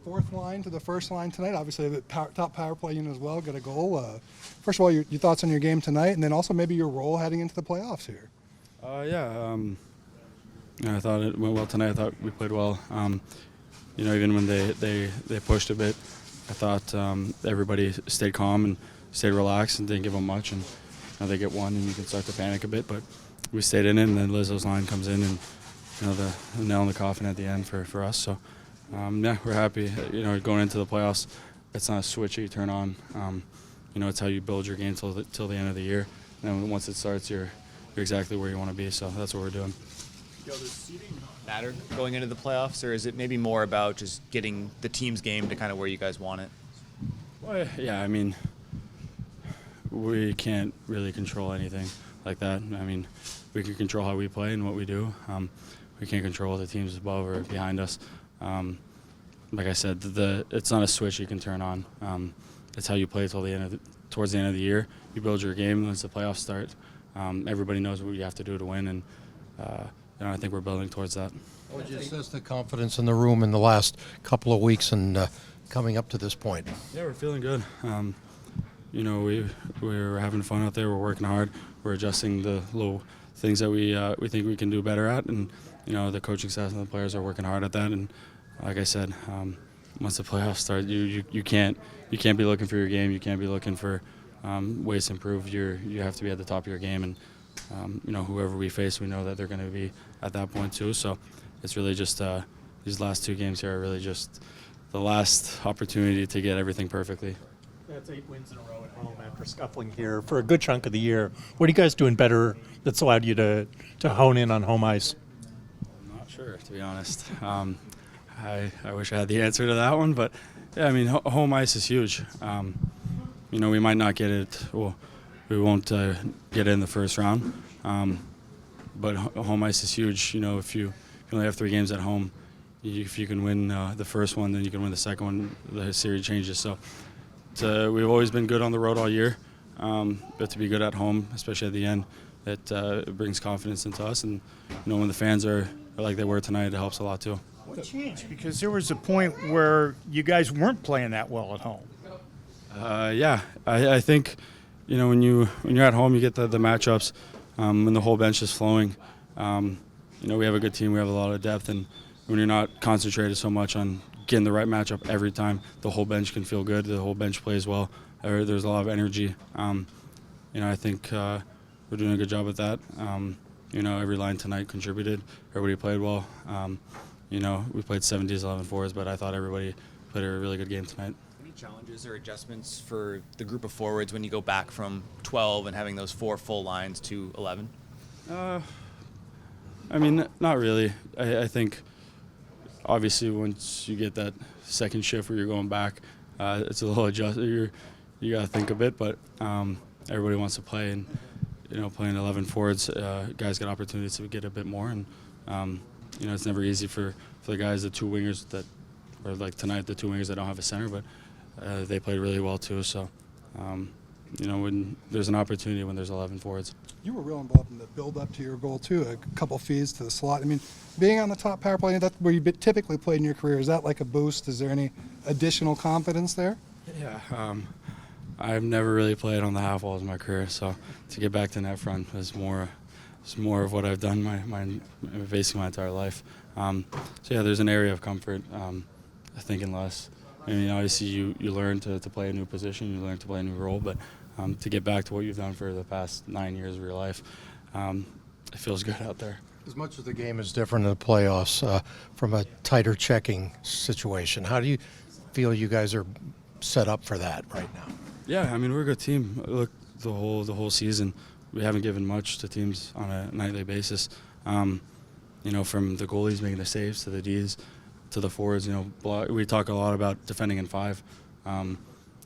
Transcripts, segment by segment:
fourth line to the first line tonight. Obviously, the top power play unit as well, got a goal. First of all, your thoughts on your game tonight, and then also maybe your role heading into the playoffs here. I thought it went well tonight. I thought we played well. Even when they pushed a bit, I thought everybody stayed calm and stayed relaxed and didn't give them much. And they get one, and you can start to panic a bit. But we stayed in it, and then Lizzo's line comes in, and the nail in the coffin at the end for us. So we're happy. Going into the playoffs, it's not a switch that you turn on. It's how you build your game till the end of the year. And then once it starts, you're exactly where you want to be. So that's what we're doing. Does seeding matter going into the playoffs, or is it maybe more about just getting the team's game to kind of where you guys want it? Well, yeah, we can't really control anything like that. We can control how we play and what we do. We can't control the teams above or behind us. Like I said, it's not a switch you can turn on. It's how you play towards the end of the year. You build your game once the playoffs start. Everybody knows what you have to do to win, and I think we're building towards that. What would you assess the confidence in the room in the last couple of weeks and coming up to this point? Yeah, we're feeling good. We're having fun out there. We're working hard. We're adjusting the little things that we think we can do better at, and the coaching staff and the players are working hard at that. And like I said, once the playoffs start, you can't be looking for your game. You can't be looking for ways to improve. You have to be at the top of your game, and whoever we face, we know that they're going to be at that point too. So it's really just these last two games here are really just the last opportunity to get everything perfectly. That's 8 wins in a row at home after scuffling here for a good chunk of the year. What are you guys doing better that's allowed you to hone in on home ice? I'm not sure, to be honest. I wish I had the answer to that one, but yeah, home ice is huge. We might not get it. Well, we won't get it in the first round, but home ice is huge. If you only have 3 games at home, if you can win the first one, then you can win the second one. The series changes. So we've always been good on the road all year, but to be good at home, especially at the end, it brings confidence into us. And when the fans are like they were tonight, it helps a lot too. What changed? Because there was a point where you guys weren't playing that well at home. I think when you're at home, you get the matchups when the whole bench is flowing. We have a good team. We have a lot of depth, and when you're not concentrated so much on getting the right matchup every time, the whole bench can feel good. The whole bench plays well. There's a lot of energy. I think we're doing a good job at that. Every line tonight contributed. Everybody played well. We played 7Ds, 11 4s, but I thought everybody played a really good game tonight. Any challenges or adjustments for the group of forwards when you go back from 12 and having those 4 full lines to 11? Not really. I think obviously once you get that second shift where you're going back, it's a little adjustment. You got to think a bit, but everybody wants to play, and playing 11 forwards, guys get opportunities to get a bit more, and it's never easy for the guys, the 2 wingers or like tonight, the 2 wingers that don't have a center, but they played really well too. So when there's an opportunity when there's 11 forwards. You were real involved in the build-up to your goal too. A couple feeds to the slot. Being on the top power play, that's where you typically played in your career. Is that like a boost? Is there any additional confidence there? Yeah, I've never really played on the half walls in my career, so to get back to net front is more of what I've done basically my entire life. So yeah, there's an area of comfort. I think unless, obviously you learn to play a new position, you learn to play a new role, but to get back to what you've done for the past 9 years of your life, it feels good out there. As much as the game is different in the playoffs, from a tighter checking situation, how do you feel you guys are set up for that right now? Yeah, we're a good team. Look, the whole season, we haven't given much to teams on a nightly basis. From the goalies making the saves to the Ds to the forwards. We talk a lot about defending in 5, and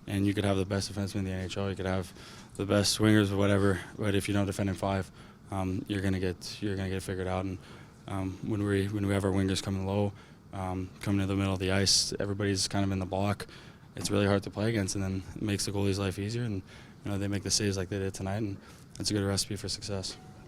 you could have the best defenseman in the NHL. You could have the best swingers or whatever, but if you don't defend in 5, you're gonna get figured out. And when we have our wingers coming low, coming to the middle of the ice, everybody's kind of in the block. It's really hard to play against, and then it makes the goalie's life easier, and they make the saves like they did tonight, and it's a good recipe for success.